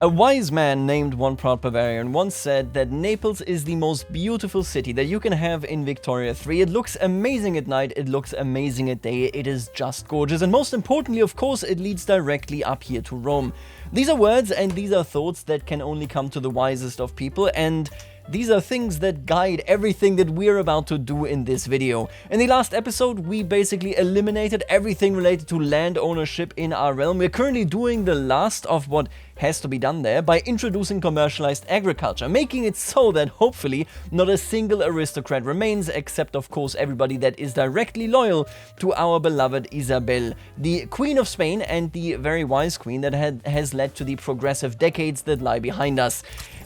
A wise man named One Proud Bavarian once said that Naples is the most beautiful city that you can have in Victoria 3. It looks amazing at night, it looks amazing at day, it is just gorgeous, and most importantly, of course, it leads directly up here to Rome. These are words and these are thoughts that can only come to the wisest of people, and these are things that guide everything that we're about to do in this video. In the last episode, we basically eliminated everything related to land ownership in our realm. We're currently doing the last of what has to be done there by introducing commercialized agriculture, making it so that hopefully not a single aristocrat remains, except of course everybody that is directly loyal to our beloved Isabel, the Queen of Spain and the very wise queen that has led to the progressive decades that lie behind us.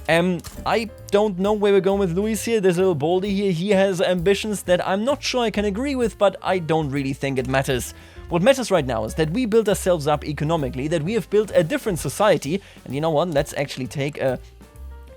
I don't know where we're going with Luis here. There's a little Baldy here. He has ambitions that I'm not sure I can agree with, but I don't really think it matters. What matters right now is that we built ourselves up economically, that we have built a different society, and you know what, let's actually take a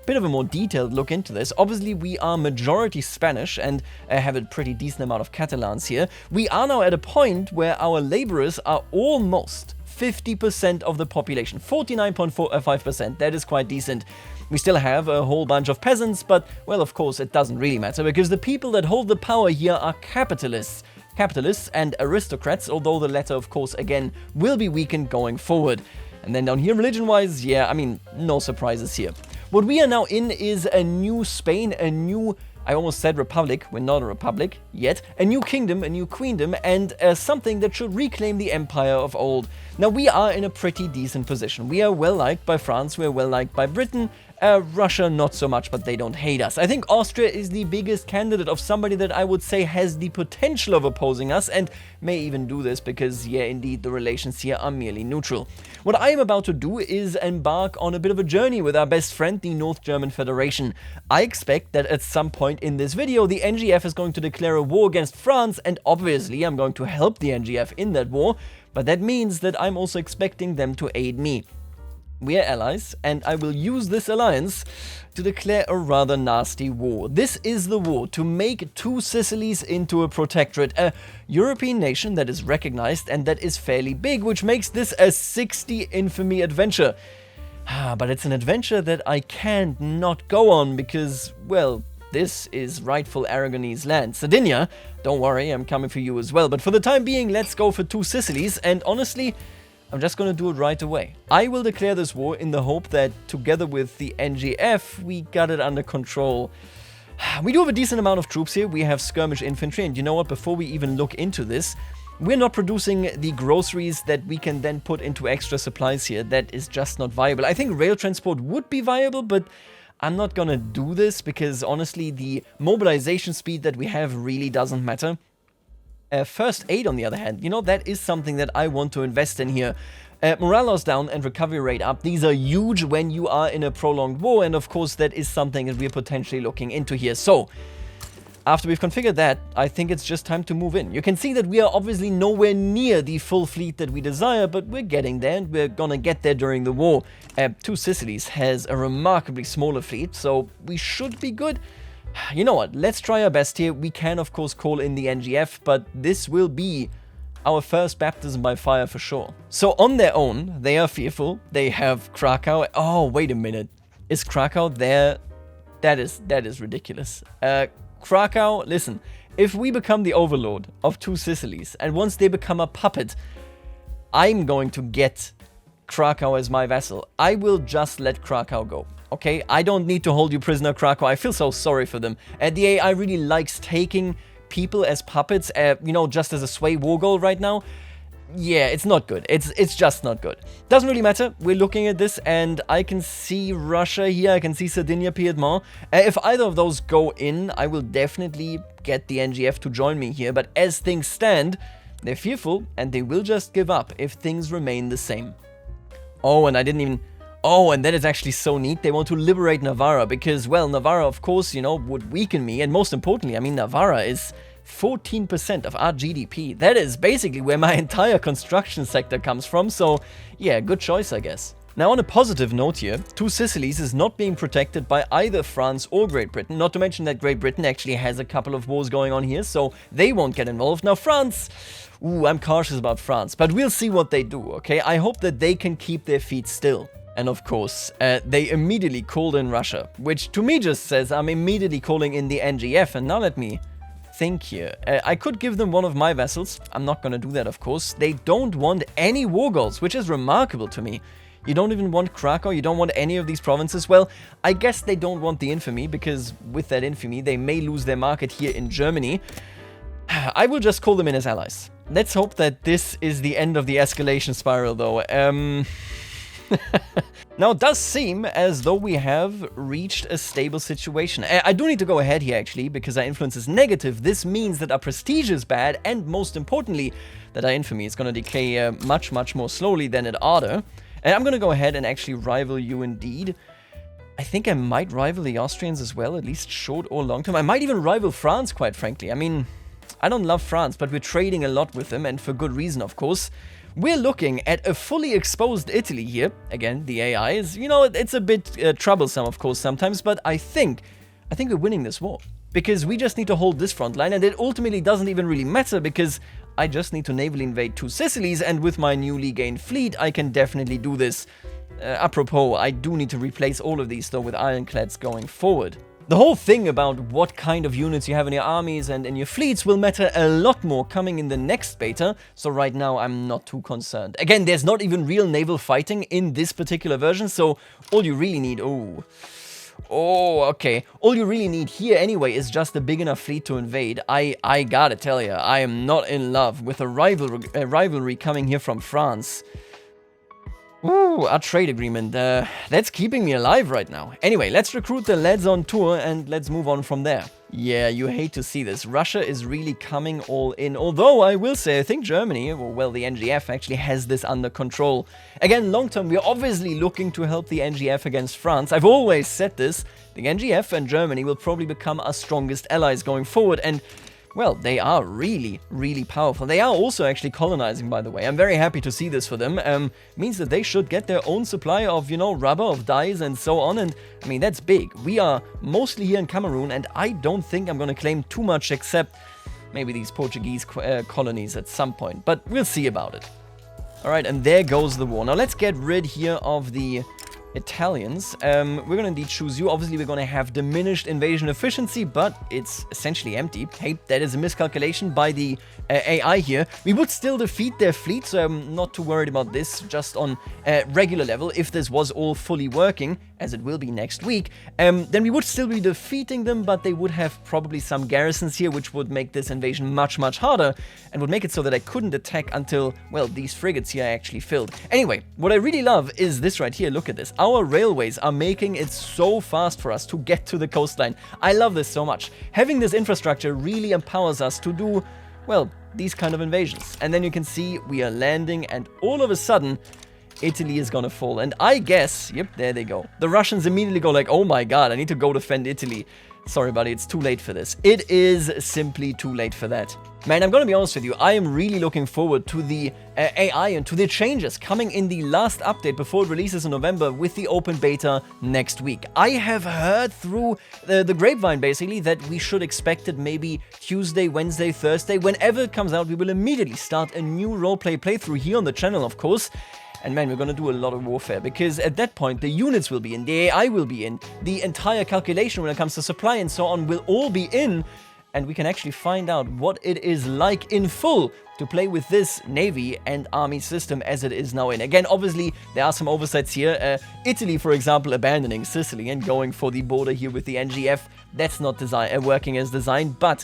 bit of a more detailed look into this. Obviously, we are majority Spanish and have a pretty decent amount of Catalans here. We are now at a point where our laborers are almost 50% of the population, 49.5%, that is quite decent. We still have a whole bunch of peasants, but, well, of course, it doesn't really matter, because the people that hold the power here are capitalists. Capitalists and aristocrats, although the latter, of course, again, will be weakened going forward. And then down here, religion-wise, yeah, I mean, no surprises here. What we are now in is a new Spain, a new, I almost said republic, we're not a republic yet, a new kingdom, a new queendom, and something that should reclaim the empire of old. Now, we are in a pretty decent position. We are well-liked by France, we are well-liked by Britain, Russia not so much, but they don't hate us. I think Austria is the biggest candidate of somebody that I would say has the potential of opposing us, and may even do this because, yeah, indeed, the relations here are merely neutral. What I am about to do is embark on a bit of a journey with our best friend, the North German Federation. I expect that at some point in this video, the NGF is going to declare a war against France, and obviously I'm going to help the NGF in that war, but that means that I'm also expecting them to aid me. We are allies, and I will use this alliance to declare a rather nasty war. This is the war to make Two Sicilies into a protectorate, a European nation that is recognized and that is fairly big, which makes this a 60 infamy adventure. But it's an adventure that I can't not go on because, well, this is rightful Aragonese land. Sardinia, don't worry, I'm coming for you as well. But for the time being, let's go for Two Sicilies, and honestly, I'm just gonna do it right away. I will declare this war in the hope that, together with the NGF, we got it under control. We do have a decent amount of troops here. We have skirmish infantry, and you know what, before we even look into this, we're not producing the groceries that we can then put into extra supplies here. That is just not viable. I think rail transport would be viable, but I'm not gonna do this because, honestly, the mobilization speed that we have really doesn't matter. First aid, on the other hand, you know, that is something that I want to invest in here. Morale loss down and recovery rate up. These are huge when you are in a prolonged war, and of course that is something that we're potentially looking into here. So, after we've configured that, I think it's just time to move in. You can see that we are obviously nowhere near the full fleet that we desire, but we're getting there, and we're gonna get there during the war. Two Sicilies has a remarkably smaller fleet, so we should be good. You know what, let's try our best here. We can, of course, call in the NGF, but this will be our first baptism by fire for sure. So on their own, they are fearful. They have Krakow. Oh, wait a minute. Is Krakow there? That is ridiculous. Krakow, listen, if we become the overlord of Two Sicilies, and once they become a puppet, I'm going to get Krakow as my vassal. I will just let Krakow go. Okay, I don't need to hold you prisoner, Krakow. I feel so sorry for them. The AI really likes taking people as puppets, you know, just as a sway war goal right now. Yeah, it's not good. It's just not good. Doesn't really matter. We're looking at this, and I can see Russia here. I can see Sardinia, Piedmont. If either of those go in, I will definitely get the NGF to join me here. But as things stand, they're fearful, and they will just give up if things remain the same. Oh, and I didn't even... Oh, and that is actually so neat. They want to liberate Navarra because, well, Navarra, of course, you know, would weaken me. And most importantly, I mean, Navarra is 14% of our GDP. That is basically where my entire construction sector comes from. So, yeah, good choice, I guess. Now, on a positive note here, Two Sicilies is not being protected by either France or Great Britain. Not to mention that Great Britain actually has a couple of wars going on here, so they won't get involved. Now, France... Ooh, I'm cautious about France, but we'll see what they do, okay? I hope that they can keep their feet still. And of course, they immediately called in Russia, which to me just says I'm immediately calling in the NGF. And now let me think here. I could give them one of my vessels. I'm not going to do that, of course. They don't want any war goals, which is remarkable to me. You don't even want Krakow, you don't want any of these provinces. Well, I guess they don't want the infamy, because with that infamy, they may lose their market here in Germany. I will just call them in as allies. Let's hope that this is the end of the escalation spiral, though. Now, it does seem as though we have reached a stable situation. I do need to go ahead here, actually, because our influence is negative. This means that our prestige is bad, and most importantly, that our infamy is going to decay much, much more slowly than it oughta. And I'm going to go ahead and actually rival you indeed. I think I might rival the Austrians as well, at least short or long term. I might even rival France, quite frankly. I mean, I don't love France, but we're trading a lot with them, and for good reason, of course. We're looking at a fully exposed Italy here. Again, the AI is, you know, it's a bit troublesome, of course, sometimes, but I think we're winning this war. Because we just need to hold this front line, and it ultimately doesn't even really matter, because I just need to navally invade Two Sicilies, and with my newly gained fleet, I can definitely do this. Apropos, I do need to replace all of these, though, with ironclads going forward. The whole thing about what kind of units you have in your armies and in your fleets will matter a lot more coming in the next beta, so right now I'm not too concerned. Again, there's not even real naval fighting in this particular version, so all you really need... okay. All you really need here anyway is just a big enough fleet to invade. I gotta tell ya, I am not in love with a rivalry coming here from France. Ooh, our trade agreement, that's keeping me alive right now. Anyway, let's recruit the lads on tour and let's move on from there. Yeah, you hate to see this. Russia is really coming all in. Although, I will say, I think Germany, or well, the NGF actually has this under control. Again, long term, we're obviously looking to help the NGF against France. I've always said this. The NGF and Germany will probably become our strongest allies going forward, and well, they are really, really powerful. They are also actually colonizing, by the way. I'm very happy to see this for them. Means that they should get their own supply of, you know, rubber, of dyes, and so on. And, I mean, that's big. We are mostly here in Cameroon, and I don't think I'm going to claim too much except maybe these Portuguese colonies at some point. But we'll see about it. All right, and there goes the war. Now, let's get rid here of the Italians. We're going to indeed choose you. Obviously, we're going to have diminished invasion efficiency, but it's essentially empty. Hey, that is a miscalculation by the AI here. We would still defeat their fleet, so I'm not too worried about this, just on regular level. If this was all fully working, as it will be next week, then we would still be defeating them, but they would have probably some garrisons here, which would make this invasion much, much harder, and would make it so that I couldn't attack until, well, these frigates here are actually filled. Anyway, what I really love is this right here. Look at this. Our railways are making it so fast for us to get to the coastline. I love this so much. Having this infrastructure really empowers us to do, well, these kind of invasions. And then you can see we are landing, and all of a sudden, Italy is gonna fall. And I guess, yep, there they go. The Russians immediately go like, oh my god, I need to go defend Italy. Sorry, buddy, it's too late for this. It is simply too late for that. Man, I'm gonna be honest with you, I am really looking forward to the AI and to the changes coming in the last update before it releases in November with the open beta next week. I have heard through the grapevine, basically, that we should expect it maybe Tuesday, Wednesday, Thursday. Whenever it comes out, we will immediately start a new roleplay playthrough here on the channel, of course. And man, we're gonna do a lot of warfare, because at that point, the units will be in, the AI will be in, the entire calculation when it comes to supply and so on will all be in, and we can actually find out what it is like in full to play with this navy and army system as it is now in. Again, obviously, there are some oversights here. Italy, for example, abandoning Sicily and going for the border here with the NGF. That's not working as designed, but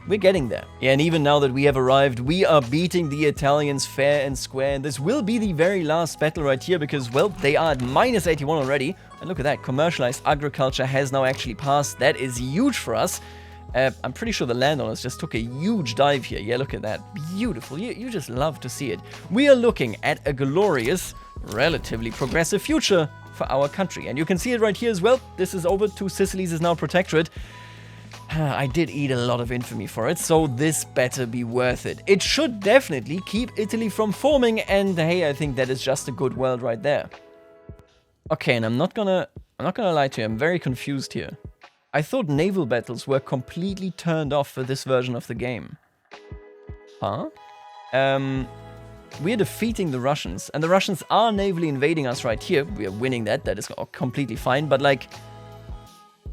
we're getting there. Yeah, and even now that we have arrived, we are beating the Italians fair and square. And this will be the very last battle right here because, well, they are at -81 already. And look at that, commercialized agriculture has now actually passed. That is huge for us. I'm pretty sure the landowners just took a huge dive here. Yeah, look at that. Beautiful. You just love to see it. We are looking at a glorious, relatively progressive future for our country. And you can see it right here as well. This is over. Two Sicilies is now protectorate. I did eat a lot of infamy for it, so this better be worth it. It should definitely keep Italy from forming, and hey, I think that is just a good world right there. Okay, and I'm not gonna lie to you, I'm very confused here. I thought naval battles were completely turned off for this version of the game. Huh? we're defeating the Russians, and the Russians are navally invading us right here. We are winning that. That is completely fine. But, like,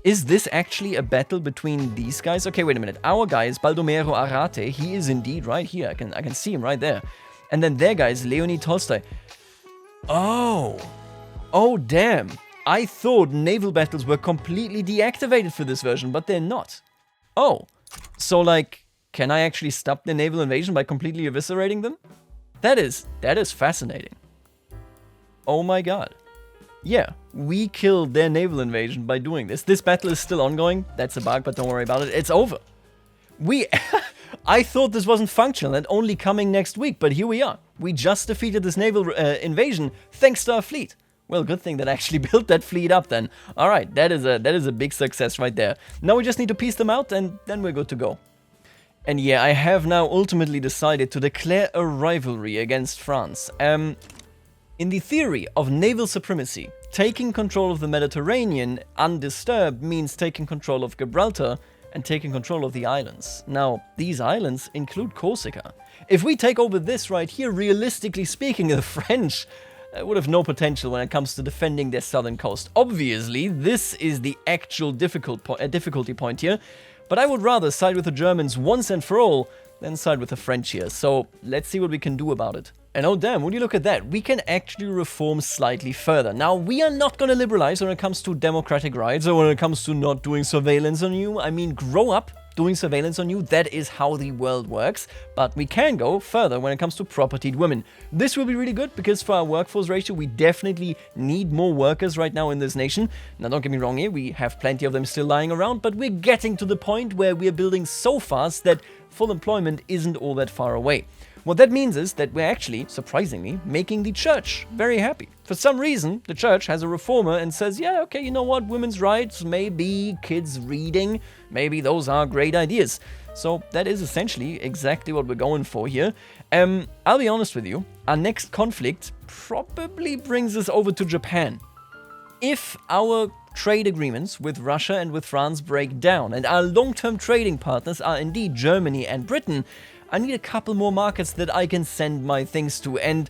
is this actually a battle between these guys? Okay, wait a minute. Our guy is Baldomero Arate. He is indeed right here. I can see him right there. And then their guy is Leonid Tolstoy. Oh. Oh, damn. I thought naval battles were completely deactivated for this version, but they're not. Oh. So, like, can I actually stop the naval invasion by completely eviscerating them? That is fascinating. Oh my god. Yeah, we killed their naval invasion by doing this. This battle is still ongoing. That's a bug, but don't worry about it. It's over. I thought this wasn't functional and only coming next week, but here we are. We just defeated this naval invasion thanks to our fleet. Well, good thing that I actually built that fleet up then. Alright, that is a big success right there. Now we just need to piece them out and then we're good to go. And yeah, I have now ultimately decided to declare a rivalry against France. In the theory of naval supremacy, taking control of the Mediterranean undisturbed means taking control of Gibraltar and taking control of the islands. Now, these islands include Corsica. If we take over this right here, realistically speaking, the French would have no potential when it comes to defending their southern coast. Obviously, this is the actual difficulty point here, but I would rather side with the Germans once and for all than side with the French here. So let's see what we can do about it. And oh damn, would you look at that, we can actually reform slightly further. Now, we are not going to liberalize when it comes to democratic rights or when it comes to not doing surveillance on you. I mean, grow up doing surveillance on you, that is how the world works. But we can go further when it comes to propertied women. This will be really good because for our workforce ratio, we definitely need more workers right now in this nation. Now, don't get me wrong here, we have plenty of them still lying around, but we're getting to the point where we're building so fast that full employment isn't all that far away. What that means is that we're actually, surprisingly, making the church very happy. For some reason, the church has a reformer and says, yeah, okay, you know what, women's rights, maybe kids reading, maybe those are great ideas. So that is essentially exactly what we're going for here. I'll be honest with you, our next conflict probably brings us over to Japan. If our trade agreements with Russia and with France break down, and our long-term trading partners are indeed Germany and Britain, I need a couple more markets that I can send my things to, and,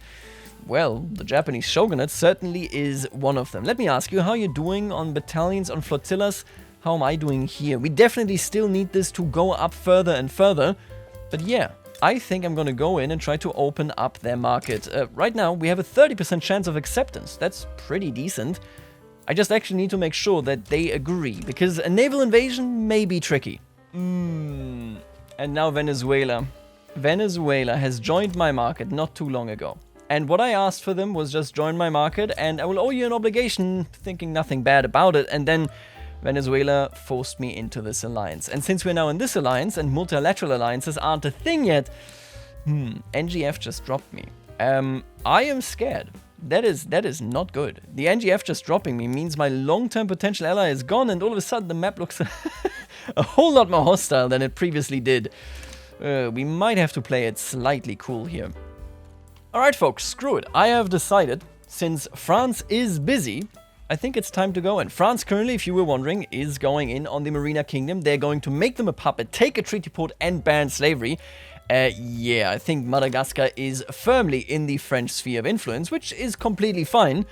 well, the Japanese shogunate certainly is one of them. Let me ask you, how you're doing on battalions, on flotillas? How am I doing here? We definitely still need this to go up further and further, but yeah, I think I'm gonna go in and try to open up their market. Right now, we have a 30% chance of acceptance. That's pretty decent. I just actually need to make sure that they agree, because a naval invasion may be tricky. And now Venezuela. Venezuela has joined my market not too long ago. And what I asked for them was just join my market and I will owe you an obligation, thinking nothing bad about it. And then Venezuela forced me into this alliance. And since we're now in this alliance and multilateral alliances aren't a thing yet, NGF just dropped me. I am scared. That is not good. The NGF just dropping me means my long-term potential ally is gone, and all of a sudden the map looks a whole lot more hostile than it previously did. We might have to play it slightly cool here. Alright folks, screw it. I have decided, since France is busy, I think it's time to go in. France currently, if you were wondering, is going in on the Marina Kingdom. They're going to make them a puppet, take a treaty port and ban slavery. Yeah, I think Madagascar is firmly in the French sphere of influence, which is completely fine.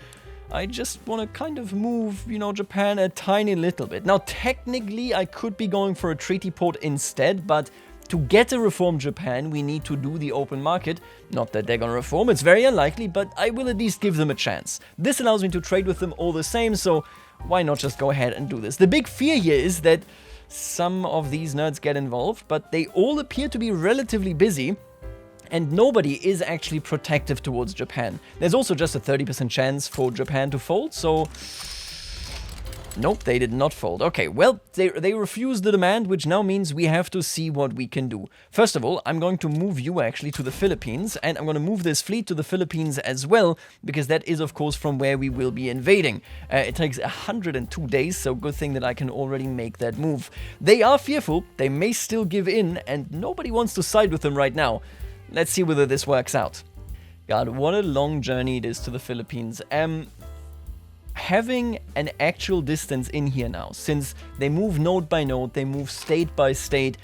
I just want to kind of move, Japan a tiny little bit. Now, technically, I could be going for a treaty port instead, but to get a reformed Japan, we need to do the open market. Not that they're gonna reform, it's very unlikely, but I will at least give them a chance. This allows me to trade with them all the same, so why not just go ahead and do this? The big fear here is that some of these nerds get involved, but they all appear to be relatively busy, and nobody is actually protective towards Japan. There's also just a 30% chance for Japan to fold, so nope, they did not fold. Okay, well, they refused the demand, which now means we have to see what we can do. First of all, I'm going to move you actually to the Philippines, and I'm going to move this fleet to the Philippines as well, because that is, of course, from where we will be invading. It takes 102 days, so good thing that I can already make that move. They are fearful, they may still give in, and nobody wants to side with them right now. Let's see whether this works out. God, what a long journey it is to the Philippines. Having an actual distance in here now, since they move node by node, they move state by state,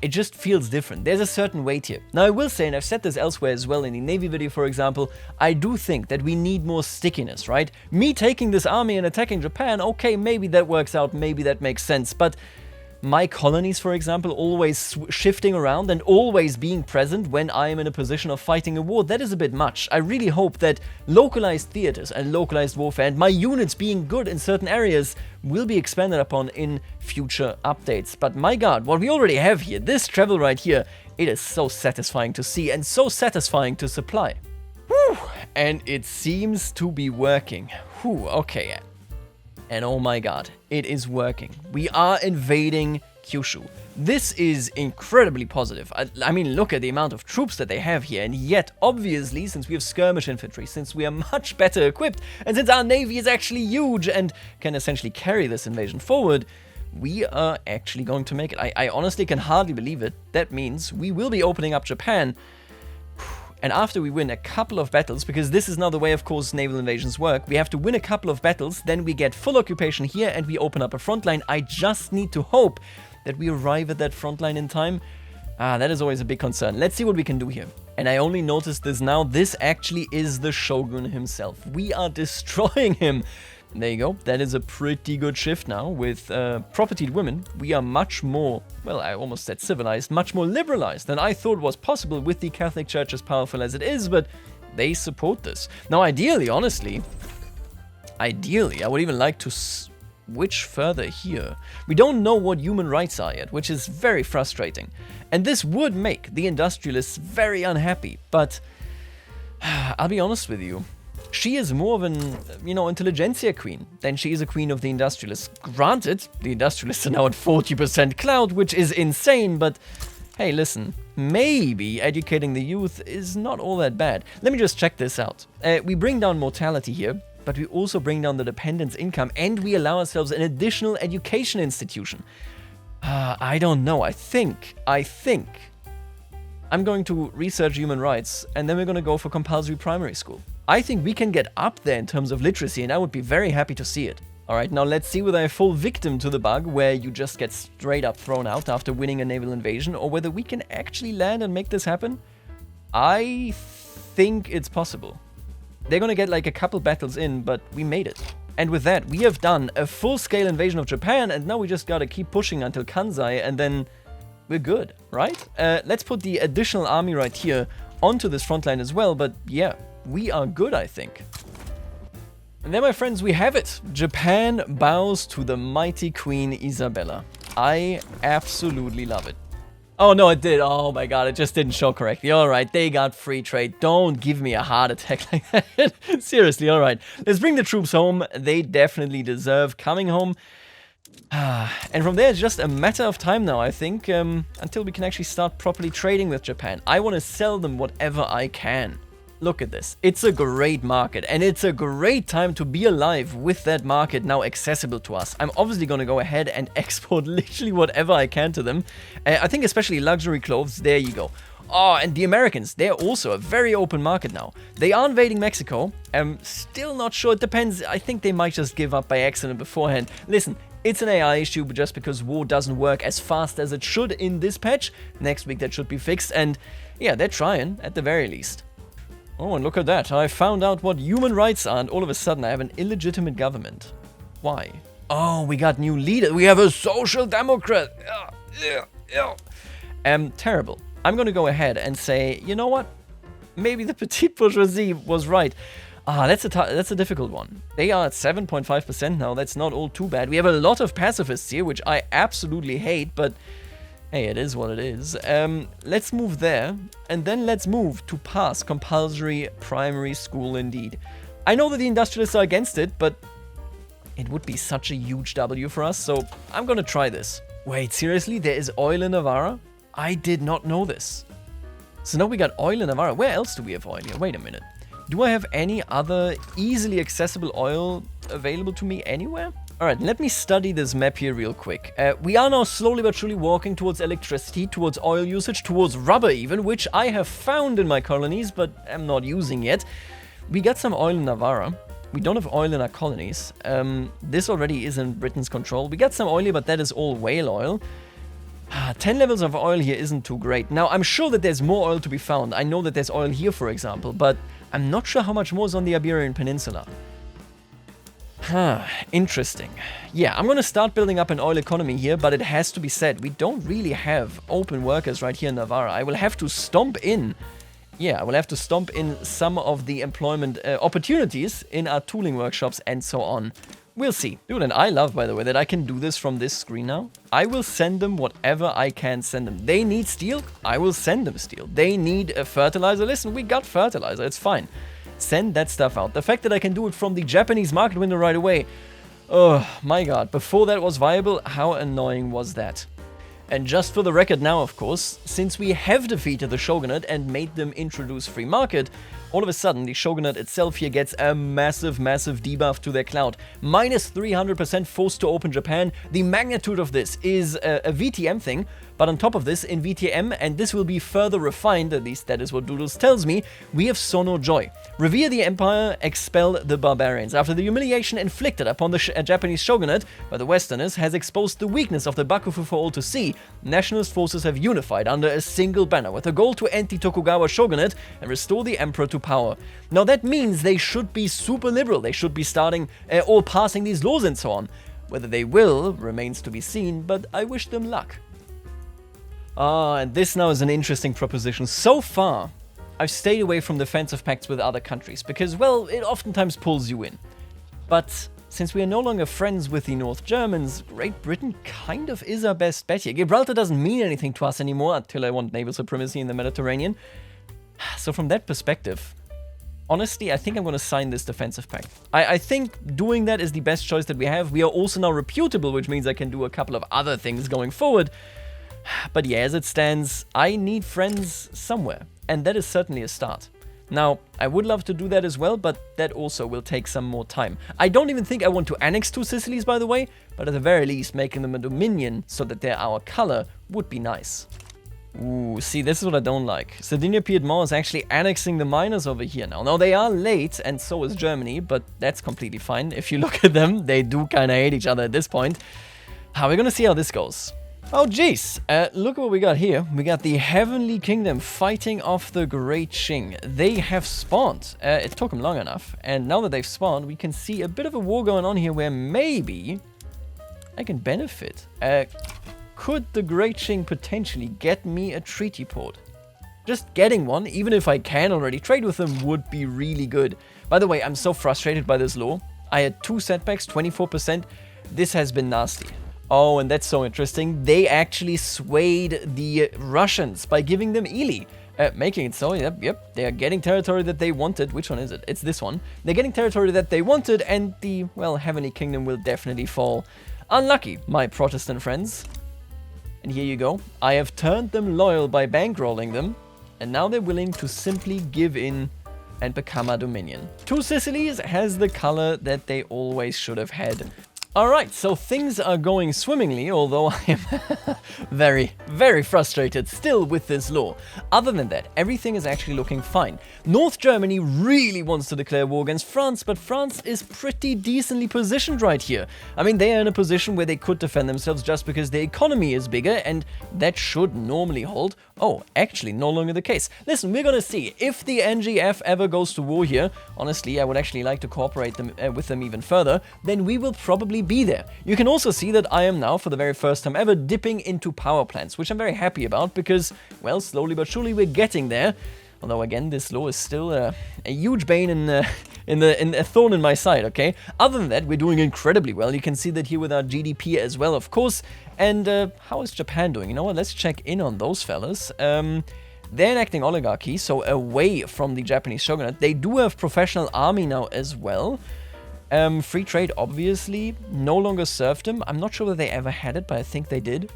It just feels different. There's a certain weight here. Now I will say, and I've said this elsewhere as well in the Navy video for example, I do think that we need more stickiness, right? Me taking this army and attacking Japan, okay, maybe that works out, maybe that makes sense, but my colonies, for example, always shifting around and always being present when I am in a position of fighting a war, that is a bit much. I really hope that localized theaters and localized warfare and my units being good in certain areas will be expanded upon in future updates. But my god, what we already have here, this travel right here, it is so satisfying to see and so satisfying to supply. Whew, and it seems to be working. Whew, okay. And oh my god, it is working. We are invading Kyushu. This is incredibly positive. I mean, look at the amount of troops that they have here, and yet, obviously, since we have skirmish infantry, since we are much better equipped, and since our navy is actually huge and can essentially carry this invasion forward, we are actually going to make it. I honestly can hardly believe it. That means we will be opening up Japan. And after we win a couple of battles, because this is now the way, of course, naval invasions work, we have to win a couple of battles, then we get full occupation here and we open up a front line. I just need to hope that we arrive at that front line in time. That is always a big concern. Let's see what we can do here. And I only noticed this now. This actually is the Shogun himself. We are destroying him. There you go. That is a pretty good shift now. With propertied women, we are much more, well, I almost said civilized, much more liberalized than I thought was possible with the Catholic Church as powerful as it is, but they support this. Now, ideally, honestly, I would even like to switch further here. We don't know what human rights are yet, which is very frustrating. And this would make the industrialists very unhappy, but I'll be honest with you. She is more of an, intelligentsia queen than she is a queen of the industrialists. Granted, the industrialists are now at 40% clout, which is insane, but hey, listen, maybe educating the youth is not all that bad. Let me just check this out. We bring down mortality here, but we also bring down the dependents' income, and we allow ourselves an additional education institution. I don't know. I think I'm going to research human rights, and then we're going to go for compulsory primary school. I think we can get up there in terms of literacy, and I would be very happy to see it. Alright, now let's see whether I fall victim to the bug where you just get straight up thrown out after winning a naval invasion, or whether we can actually land and make this happen. I think it's possible. They're gonna get like a couple battles in, but we made it. And with that, we have done a full-scale invasion of Japan, and now we just gotta keep pushing until Kansai, and then we're good, right? Let's put the additional army right here onto this front line as well, but yeah, we are good, I think. And then, my friends, we have it. Japan bows to the mighty Queen Isabella. I absolutely love it. Oh, no, it did. Oh, my God, it just didn't show correctly. All right, they got free trade. Don't give me a heart attack like that. Seriously, all right. Let's bring the troops home. They definitely deserve coming home. And from there, it's just a matter of time now, I think, until we can actually start properly trading with Japan. I want to sell them whatever I can. Look at this. It's a great market, and it's a great time to be alive with that market now accessible to us. I'm obviously going to go ahead and export literally whatever I can to them. I think especially luxury clothes, there you go. Oh, and the Americans, they're also a very open market now. They are invading Mexico. I'm still not sure. It depends. I think they might just give up by accident beforehand. Listen, it's an AI issue, but just because war doesn't work as fast as it should in this patch, next week that should be fixed. And yeah, they're trying at the very least. Oh, and look at that. I found out what human rights are, and all of a sudden I have an illegitimate government. Why? Oh, we got new leader. We have a social democrat. Terrible. I'm going to go ahead and say, you know what? Maybe the petite bourgeoisie was right. That's a difficult one. They are at 7.5% now. That's not all too bad. We have a lot of pacifists here, which I absolutely hate, but hey, it is what it is. Let's move there, and then let's move to pass compulsory primary school indeed. I know that the industrialists are against it, but it would be such a huge W for us, so I'm gonna try this. Wait, seriously? There is oil in Navarra? I did not know this. So now we got oil in Navarra. Where else do we have oil here? Wait a minute. Do I have any other easily accessible oil available to me anywhere? Alright, let me study this map here real quick. We are now slowly but surely walking towards electricity, towards oil usage, towards rubber even, which I have found in my colonies, but am not using yet. We got some oil in Navarra. We don't have oil in our colonies. This already is in Britain's control. We got some oil here, but that is all whale oil. 10 levels of oil here isn't too great. Now, I'm sure that there's more oil to be found. I know that there's oil here, for example, but I'm not sure how much more is on the Iberian Peninsula. Interesting. Yeah, I'm gonna start building up an oil economy here, but it has to be said, we don't really have open workers right here in Navarra. I will have to stomp in... Yeah, I will have to stomp in some of the employment opportunities in our tooling workshops and so on. We'll see. Dude, and I love, by the way, that I can do this from this screen now. I will send them whatever I can send them. They need steel, I will send them steel. They need a fertilizer. Listen, we got fertilizer, it's fine. Send that stuff out. The fact that I can do it from the Japanese market window right away. Oh my god, before that was viable, how annoying was that? And just for the record now, of course, since we have defeated the shogunate and made them introduce free market, all of a sudden the shogunate itself here gets a massive debuff to their clout. Minus 300% forced to open Japan. The magnitude of this is a VTM thing, but on top of this, in VTM, and this will be further refined, at least that is what Doodles tells me, we have Sono Joy. Revere the empire, expel the barbarians. After the humiliation inflicted upon the Japanese shogunate by the Westerners has exposed the weakness of the Bakufu for all to see, nationalist forces have unified under a single banner with a goal to end the Tokugawa shogunate and restore the emperor to power. Now that means they should be super liberal. They should be starting or passing these laws and so on. Whether they will remains to be seen, but I wish them luck. And this now is an interesting proposition. So far, I've stayed away from defensive pacts with other countries because, well, it oftentimes pulls you in. But since we are no longer friends with the North Germans, Great Britain kind of is our best bet here. Gibraltar doesn't mean anything to us anymore until I want naval supremacy in the Mediterranean. So from that perspective, honestly, I think I'm going to sign this defensive pact. I think doing that is the best choice that we have. We are also now reputable, which means I can do a couple of other things going forward. But yeah, as it stands, I need friends somewhere, and that is certainly a start. Now, I would love to do that as well, but that also will take some more time. I don't even think I want to annex Two Sicilies, by the way, but at the very least, making them a dominion so that they're our color would be nice. Ooh, see, this is what I don't like. Sardinia-Piedmont is actually annexing the miners over here now. Now, they are late, and so is Germany, but that's completely fine. If you look at them, they do kind of hate each other at this point. We're gonna see how this goes. Oh jeez, look at what we got here. We got the Heavenly Kingdom fighting off the Great Qing. They have spawned. It took them long enough. And now that they've spawned, we can see a bit of a war going on here where maybe I can benefit. Could the Great Qing potentially get me a treaty port? Just getting one, even if I can already trade with them, would be really good. By the way, I'm so frustrated by this law. I had 2 setbacks, 24%. This has been nasty. Oh, and that's so interesting. They actually swayed the Russians by giving them Ely. Making it so, yep, they are getting territory that they wanted. Which one is it? It's this one. They're getting territory that they wanted, and the, well, Heavenly Kingdom will definitely fall. Unlucky, my Protestant friends. And here you go. I have turned them loyal by bankrolling them, and now they're willing to simply give in and become a dominion. Two Sicilies has the color that they always should have had. Alright, so things are going swimmingly, although I am very frustrated still with this law. Other than that, everything is actually looking fine. North Germany really wants to declare war against France, but France is pretty decently positioned right here. I mean, they are in a position where they could defend themselves just because their economy is bigger, and that should normally hold. Oh, actually, no longer the case. Listen, we're gonna see. If the NGF ever goes to war here, honestly, I would actually like to cooperate with them even further, then we will probably be there. You can also see that I am now, for the very first time ever, dipping into power plants, which I'm very happy about because, well, slowly but surely we're getting there. Although, again, this law is still a huge bane in a thorn in my side, okay? Other than that, we're doing incredibly well. You can see that here with our GDP as well, of course. And how is Japan doing? You know what? Let's check in on those fellas. They're enacting oligarchy, so away from the Japanese shogunate. They do have professional army now as well. Free trade, obviously, no longer served them. I'm not sure whether they ever had it, but I think they did.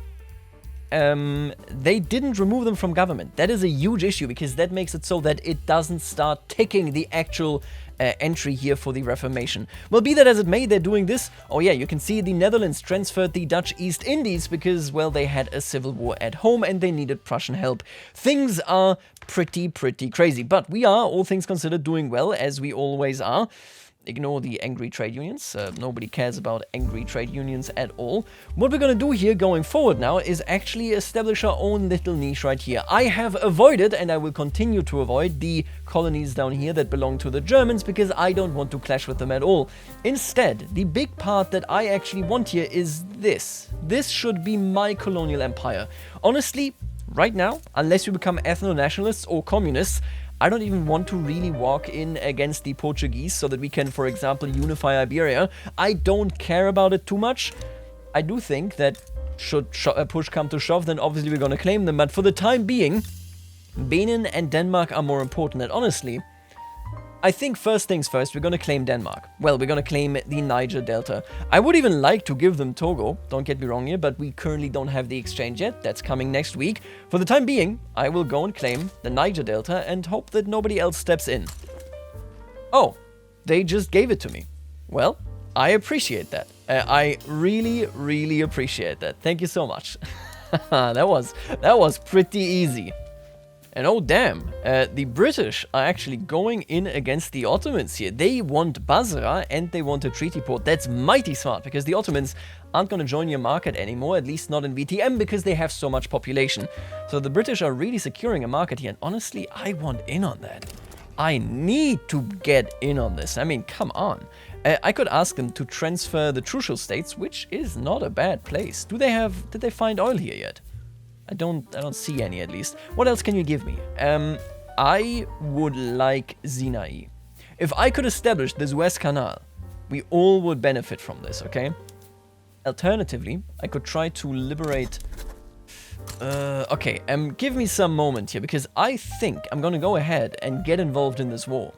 They didn't remove them from government. That is a huge issue because that makes it so that it doesn't start ticking the actual entry here for the Reformation. Well, be that as it may, they're doing this. Oh yeah, you can see the Netherlands transferred the Dutch East Indies because, well, they had a civil war at home and they needed Prussian help. Things are pretty crazy, but we are, all things considered, doing well, as we always are. Ignore the angry trade unions. Nobody cares about angry trade unions at all. What we're gonna do here going forward now is actually establish our own little niche right here. I have avoided, and I will continue to avoid, the colonies down here that belong to the Germans because I don't want to clash with them at all. Instead, the big part that I actually want here is this. This should be my colonial empire. Honestly, right now, unless you become ethno-nationalists or communists, I don't even want to really walk in against the Portuguese so that we can, for example, unify Iberia. I don't care about it too much. I do think that should push come to shove, then obviously we're going to claim them. But for the time being, Benin and Denmark are more important. And honestly, I think first things first, we're going to claim Denmark. Well, we're going to claim the Niger Delta. I would even like to give them Togo, don't get me wrong here, but we currently don't have the exchange yet. That's coming next week. For the time being, I will go and claim the Niger Delta and hope that nobody else steps in. Oh, they just gave it to me. Well, I appreciate that. I really, really appreciate that. Thank you so much. That was pretty easy. And oh damn, the British are actually going in against the Ottomans here. They want Basra and they want a treaty port. That's mighty smart because the Ottomans aren't going to join your market anymore, at least not in VTM, because they have so much population. So the British are really securing a market here, and honestly, I want in on that. I need to get in on this. I mean, come on. I could ask them to transfer the Trucial states, which is not a bad place. Did they find oil here yet? I don't see any, at least. What else can you give me? I would like Sinai. If I could establish the Suez Canal, we all would benefit from this, okay? Alternatively, I could try to liberate... give me some moment here, because I think I'm gonna go ahead and get involved in this war.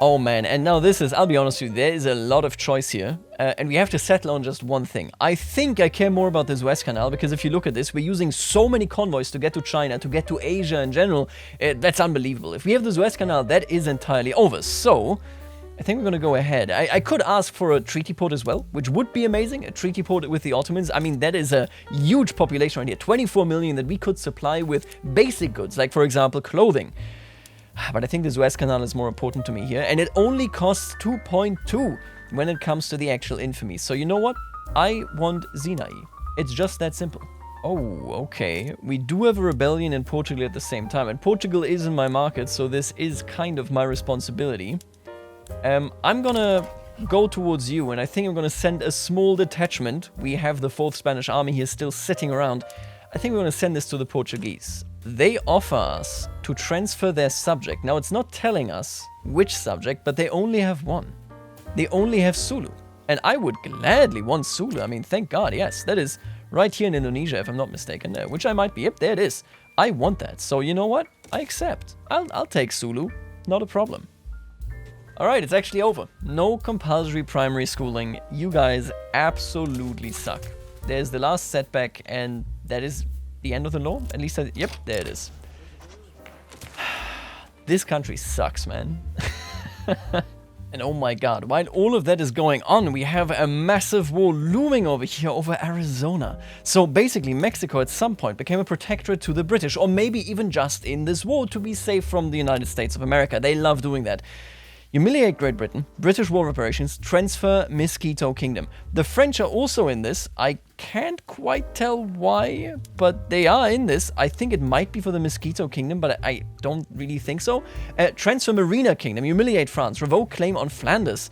Oh man, and now this is, I'll be honest with you, there is a lot of choice here, and we have to settle on just one thing. I think I care more about the Suez Canal, because if you look at this, we're using so many convoys to get to China, to get to Asia in general. That's unbelievable. If we have the Suez Canal, that is entirely over. So, I think we're going to go ahead. I could ask for a treaty port as well, which would be amazing. A treaty port with the Ottomans. I mean, that is a huge population right here. 24 million that we could supply with basic goods, like, for example, clothing. But I think the Suez Canal is more important to me here, and it only costs 2.2 when it comes to the actual infamy. So you know what? I want Sinai. It's just that simple. Oh, okay. We do have a rebellion in Portugal at the same time, and Portugal is in my market, so this is kind of my responsibility. I'm gonna go towards you, and I think I'm gonna send a small detachment. We have the 4th Spanish Army here still sitting around. I think we're gonna send this to the Portuguese. They offer us to transfer their subject. Now, it's not telling us which subject, but they only have one. They only have Sulu. And I would gladly want Sulu. I mean, thank God, yes. That is right here in Indonesia, if I'm not mistaken. Which I might be. Yep, there it is. I want that. So, you know what? I accept. I'll take Sulu. Not a problem. Alright, it's actually over. No compulsory primary schooling. You guys absolutely suck. There's the last setback, and that is... the end of the law? At least, yep, there it is. This country sucks, man. And oh my god, while all of that is going on, we have a massive war looming over here over Arizona. So basically, Mexico at some point became a protectorate to the British, or maybe even just in this war to be safe from the United States of America. They love doing that. Humiliate Great Britain, British war reparations, transfer Mosquito Kingdom. The French are also in this. I can't quite tell why, but they are in this. I think it might be for the Mosquito Kingdom, but I don't really think so. Transfer Marina Kingdom, humiliate France, revoke claim on Flanders.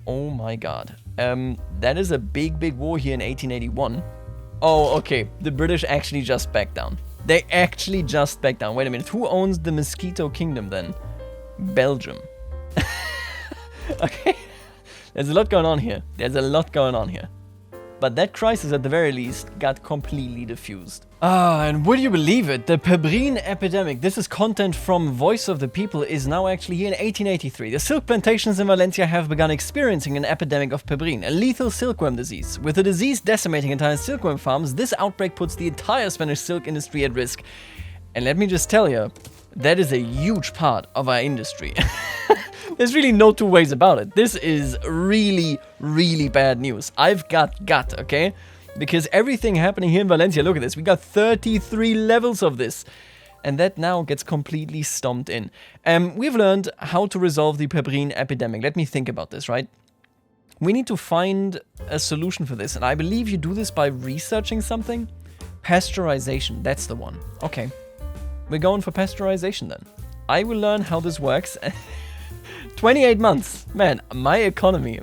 Oh my god. That is a big, big war here in 1881. Oh, okay. The British actually just backed down. They actually just backed down. Wait a minute. Who owns the Mosquito Kingdom then? Belgium. Okay, there's a lot going on here. But that crisis, at the very least, got completely diffused. And would you believe it? The pebrine epidemic, this is content from Voice of the People, is now actually here in 1883. The silk plantations in Valencia have begun experiencing an epidemic of pebrine, a lethal silkworm disease. With the disease decimating entire silkworm farms, this outbreak puts the entire Spanish silk industry at risk. And let me just tell you, that is a huge part of our industry. There's really no two ways about it. This is really, really bad news. I've got gut, okay? Because everything happening here in Valencia, look at this. We got 33 levels of this. And that now gets completely stomped in. We've learned how to resolve the pebrine epidemic. Let me think about this, right? We need to find a solution for this. And I believe you do this by researching something. Pasteurization, that's the one. Okay. We're going for pasteurization then. I will learn how this works. 28 months. Man, my economy.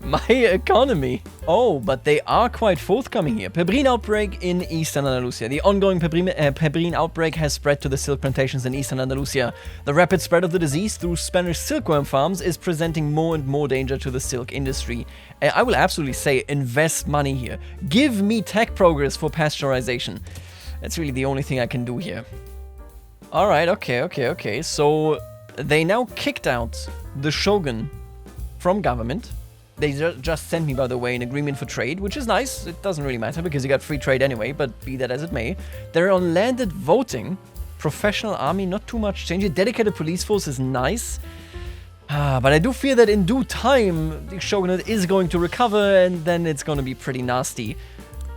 Oh, but they are quite forthcoming here. Pebrine outbreak in Eastern Andalusia. The ongoing pebrine outbreak has spread to the silk plantations in Eastern Andalusia. The rapid spread of the disease through Spanish silkworm farms is presenting more and more danger to the silk industry. I will absolutely say invest money here. Give me tech progress for pasteurization. That's really the only thing I can do here. Alright, okay. So they now kicked out the Shogun from government. They just sent me, by the way, an agreement for trade, which is nice. It doesn't really matter because you got free trade anyway, but be that as it may. They're on landed voting. Professional army, not too much change. A dedicated police force is nice. But I do fear that in due time, the Shogunate is going to recover and then it's going to be pretty nasty.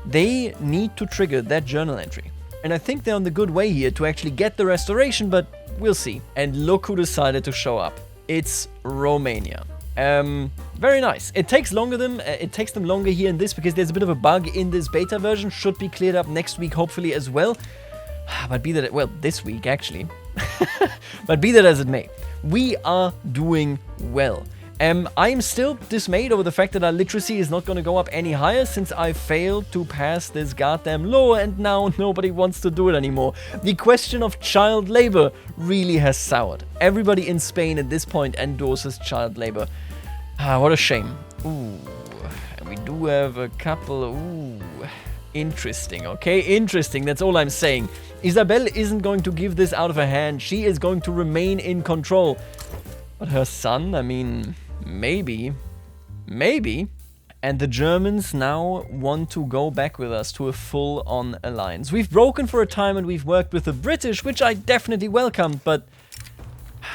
They need to trigger that journal entry. And I think they're on the good way here to actually get the restoration, but we'll see. And look who decided to show up. It's Romania. Very nice. It takes them longer here in this because there's a bit of a bug in this beta version. Should be cleared up next week, hopefully, as well. But be that, well, this week, actually. But be that as it may, we are doing well. I'm still dismayed over the fact that our literacy is not going to go up any higher since I failed to pass this goddamn law and now nobody wants to do it anymore. The question of child labor really has soured. Everybody in Spain at this point endorses child labor. What a shame. Ooh, and we do have a couple of... Ooh, interesting, okay? Interesting, that's all I'm saying. Isabel isn't going to give this out of her hand. She is going to remain in control. But her son, I mean... Maybe. And the Germans now want to go back with us to a full-on alliance. We've broken for a time and we've worked with the British, which I definitely welcomed, but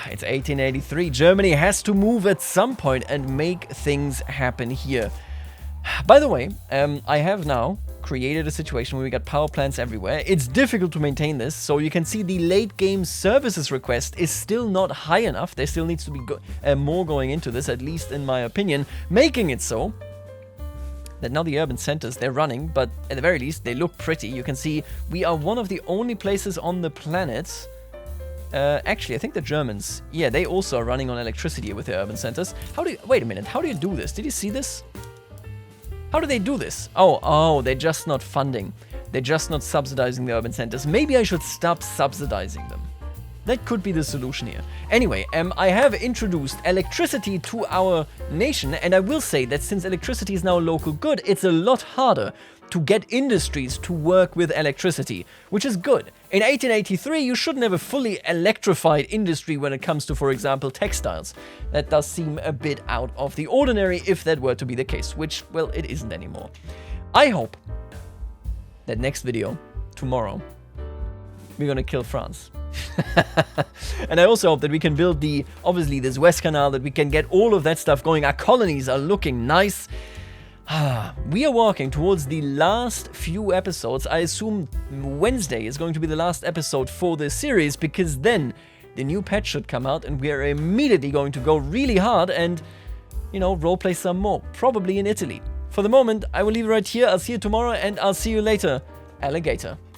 it's 1883. Germany has to move at some point and make things happen here. By the way, I have now created a situation where we got power plants everywhere. It's difficult to maintain this, so you can see the late game services request is still not high enough. There still needs to be more going into this, at least in my opinion, making it so that now the urban centers, they're running, but at the very least, they look pretty. You can see we are one of the only places on the planet. Actually, I think the Germans, yeah, they also are running on electricity with their urban centers. Wait a minute, how do you do this? Did you see this? How do they do this? Oh, they're just not funding. They're just not subsidizing the urban centers. Maybe I should stop subsidizing them. That could be the solution here. Anyway, I have introduced electricity to our nation, and I will say that since electricity is now a local good, it's a lot harder to get industries to work with electricity, which is good. In 1883, you shouldn't have a fully electrified industry when it comes to, for example, textiles. That does seem a bit out of the ordinary if that were to be the case, which, well, it isn't anymore. I hope that next video, tomorrow, we're gonna kill France. And I also hope that we can build obviously this West Canal, that we can get all of that stuff going. Our colonies are looking nice. We are walking towards the last few episodes. I assume Wednesday is going to be the last episode for this series, because then the new patch should come out and we are immediately going to go really hard and, you know, roleplay some more, probably in Italy. For the moment, I will leave it right here. I'll see you tomorrow and I'll see you later, alligator.